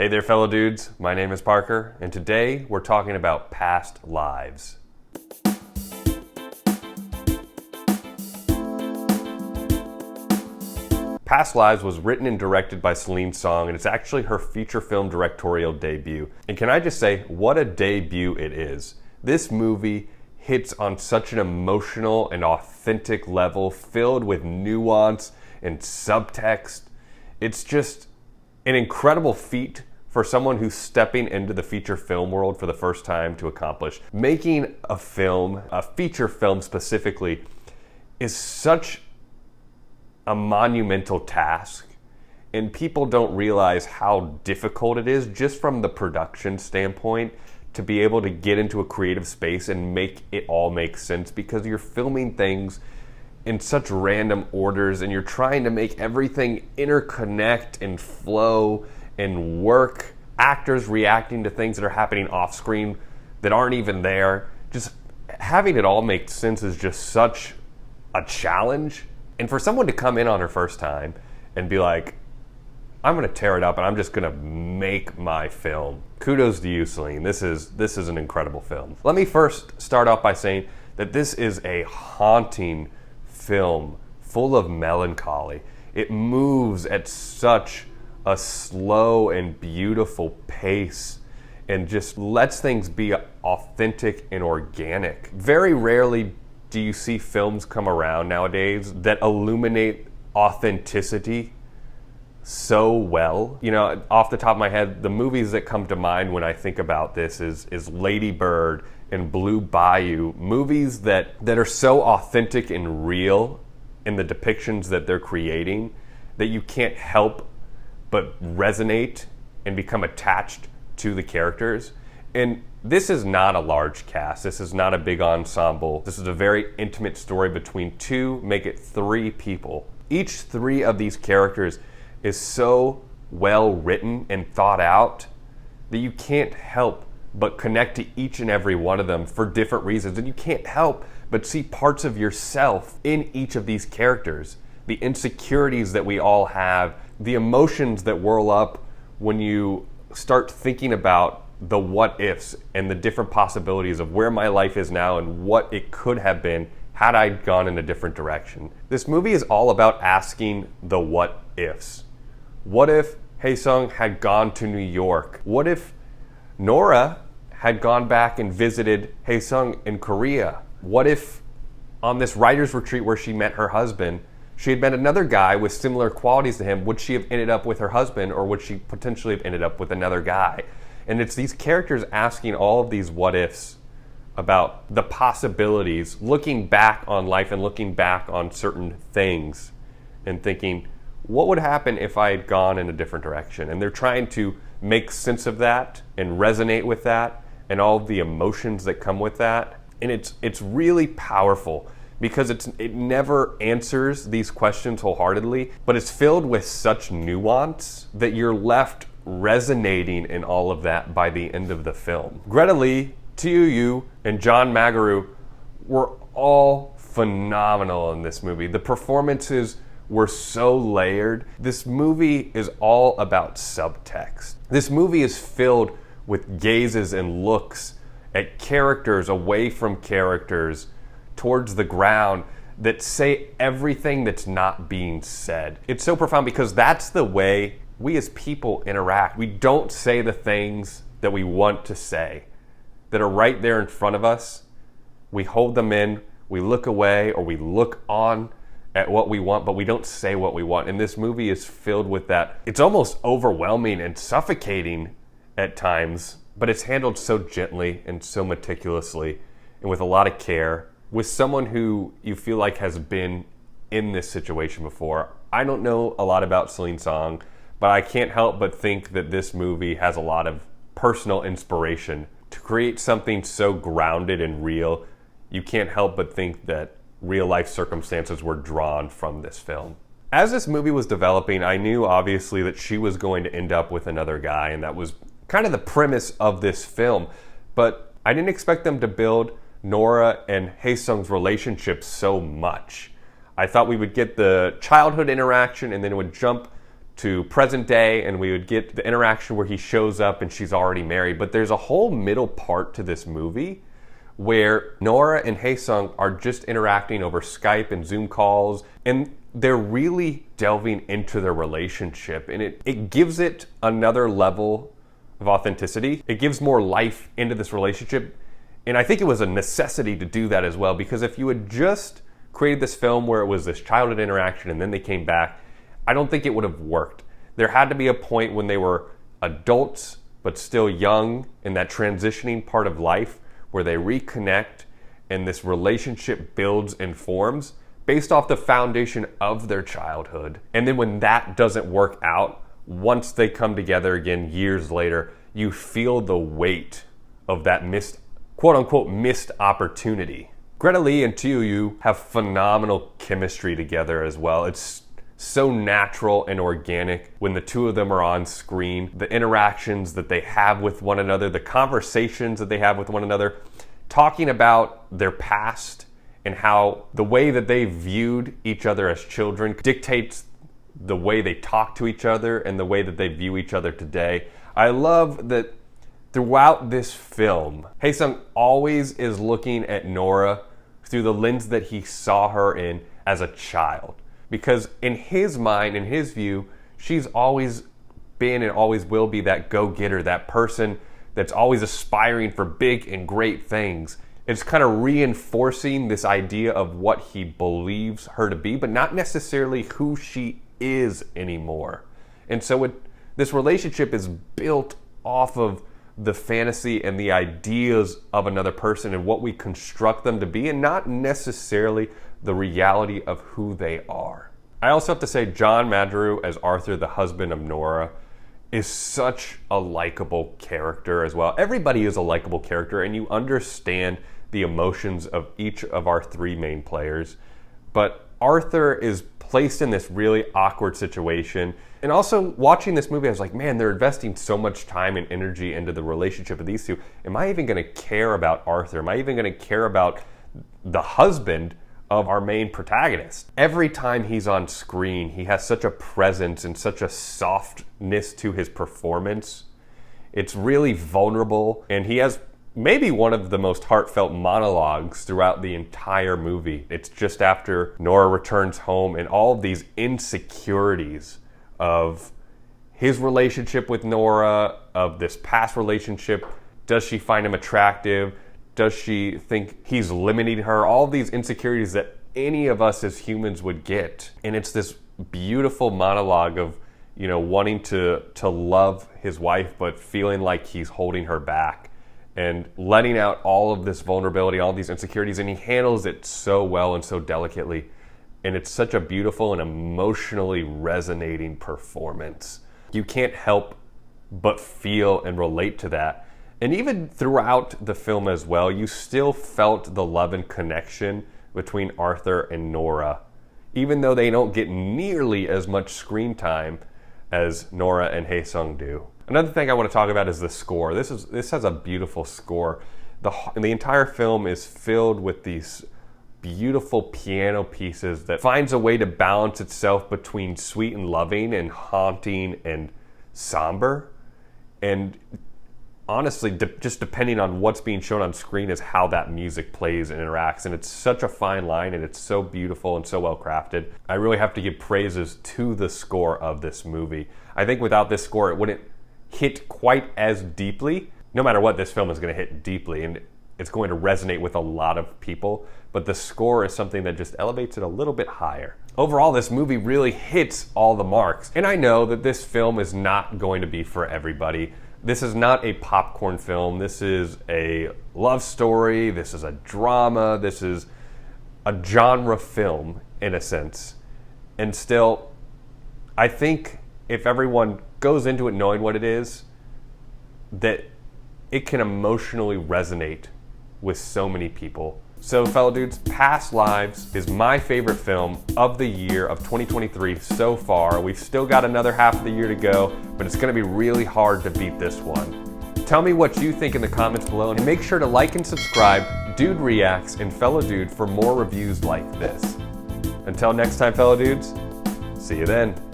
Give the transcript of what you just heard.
Hey there, fellow dudes. My name is Parker, and today we're talking about past lives. Past Lives was written and directed by Celine Song, and it's actually her feature film directorial debut. And can I just say, what a debut it is. This movie hits on such an emotional and authentic level, filled with nuance and subtext. It's just an incredible feat for someone who's stepping into the feature film world for the first time to accomplish. Making a film, a feature film specifically, is such a monumental task, and people don't realize how difficult it is just from the production standpoint to be able to get into a creative space and make it all make sense, because you're filming things in such random orders and you're trying to make everything interconnect and flow and work. Actors reacting to things that are happening off screen that aren't even there. Just having it all make sense is just such a challenge. And for someone to come in on her first time and be like, I'm going to tear it up and I'm just going to make my film. Kudos to you, Celine. This is an incredible film. Let me first start off by saying that this is a haunting film full of melancholy. It moves at such a slow and beautiful pace and just lets things be authentic and organic. Very rarely do you see films come around nowadays that illuminate authenticity so well? You know, off the top of my head, the movies that come to mind when I think about this is Lady Bird and Blue Bayou. Movies that are so authentic and real in the depictions that they're creating that you can't help but resonate and become attached to the characters. And this is not a large cast. This is not a big ensemble. This is a very intimate story between two, make it three people. Each three of these characters is so well written and thought out that you can't help but connect to each and every one of them for different reasons. And you can't help but see parts of yourself in each of these characters. The insecurities that we all have, the emotions that whirl up when you start thinking about the what ifs and the different possibilities of where my life is now and what it could have been had I gone in a different direction. This movie is all about asking the what ifs. What if Hae Sung had gone to New York? What if Nora had gone back and visited Hae Sung in Korea? What if on this writer's retreat where she met her husband, she had met another guy with similar qualities to him? Would she have ended up with her husband, or would she potentially have ended up with another guy? And it's these characters asking all of these what ifs about the possibilities, looking back on life and looking back on certain things and thinking, what would happen if I had gone in a different direction? And they're trying to make sense of that and resonate with that and all of the emotions that come with that. And it's really powerful because it never answers these questions wholeheartedly, but it's filled with such nuance that you're left resonating in all of that by the end of the film. Greta Lee, Teo Yoo, and John Magaro were all phenomenal in this movie. The performances were so layered. This movie is all about subtext. This movie is filled with gazes and looks at characters, away from characters, towards the ground, that say everything that's not being said. It's so profound because that's the way we as people interact. We don't say the things that we want to say, that are right there in front of us. We hold them in, we look away, or we look on at what we want, but we don't say what we want. And this movie is filled with that. It's almost overwhelming and suffocating at times, but it's handled so gently and so meticulously and with a lot of care, with someone who you feel like has been in this situation before. I don't know a lot about Celine Song, but I can't help but think that this movie has a lot of personal inspiration to create something so grounded and real. You can't help but think that real life circumstances were drawn from this film. As this movie was developing, I knew obviously that she was going to end up with another guy, and that was kind of the premise of this film. But I didn't expect them to build Nora and Hae Sung's relationship so much. I thought we would get the childhood interaction and then it would jump to present day, and we would get the interaction where he shows up and she's already married. But there's a whole middle part to this movie where Nora and Hae Sung are just interacting over Skype and Zoom calls, and they're really delving into their relationship, and it gives it another level of authenticity. It gives more life into this relationship, and I think it was a necessity to do that as well, because if you had just created this film where it was this childhood interaction and then they came back, I don't think it would have worked. There had to be a point when they were adults but still young in that transitioning part of life where they reconnect and this relationship builds and forms based off the foundation of their childhood. And then when that doesn't work out, once they come together again years later, you feel the weight of that missed, quote unquote, missed opportunity. Greta Lee and Teo Yoo have phenomenal chemistry together as well. It's so natural and organic when the two of them are on screen. The interactions that they have with one another, the conversations that they have with one another, talking about their past and how the way that they viewed each other as children dictates the way they talk to each other and the way that they view each other today. I love that throughout this film, Hae Sung always is looking at Nora through the lens that he saw her in as a child. Because in his mind, in his view, she's always been and always will be that go-getter, that person that's always aspiring for big and great things. It's kind of reinforcing this idea of what he believes her to be, but not necessarily who she is anymore. And so this relationship is built off of the fantasy and the ideas of another person and what we construct them to be, and not necessarily the reality of who they are. I also have to say John Magaro as Arthur, the husband of Nora, is such a likable character as well. Everybody is a likable character, and you understand the emotions of each of our three main players. But Arthur is placed in this really awkward situation. And also watching this movie, I was like, man, they're investing so much time and energy into the relationship of these two. Am I even going to care about Arthur? Am I even going to care about the husband of our main protagonist? Every time he's on screen, he has such a presence and such a softness to his performance. It's really vulnerable, and he has maybe one of the most heartfelt monologues throughout the entire movie. It's just after Nora returns home and all of these insecurities of his relationship with Nora, of this past relationship. Does she find him attractive? Does she think he's limiting her? All of these insecurities that any of us as humans would get. And it's this beautiful monologue of, wanting to love his wife, but feeling like he's holding her back and letting out all of this vulnerability, all these insecurities. And he handles it so well and so delicately. And it's such a beautiful and emotionally resonating performance. You can't help but feel and relate to that. And even throughout the film as well, you still felt the love and connection between Arthur and Nora, even though they don't get nearly as much screen time as Nora and Hae Sung do. Another thing I want to talk about is the score. This has a beautiful score. The entire film is filled with these beautiful piano pieces that finds a way to balance itself between sweet and loving and haunting and somber. And honestly, just depending on what's being shown on screen is how that music plays and interacts. And it's such a fine line, and it's so beautiful and so well crafted. I really have to give praises to the score of this movie. I think without this score, it wouldn't hit quite as deeply. No matter what, this film is going to hit deeply, and it's going to resonate with a lot of people. But the score is something that just elevates it a little bit higher. Overall, this movie really hits all the marks. And I know that this film is not going to be for everybody. This is not a popcorn film. This is a love story. This is a drama. This is a genre film, in a sense. And still, I think if everyone goes into it knowing what it is, that it can emotionally resonate with so many people. So, fellow dudes, Past Lives is my favorite film of the year of 2023 so far. We've still got another half of the year to go, but it's going to be really hard to beat this one. Tell me what you think in the comments below, and make sure to like and subscribe, Dude Reacts and Fellow Dude, for more reviews like this. Until next time, fellow dudes, see you then.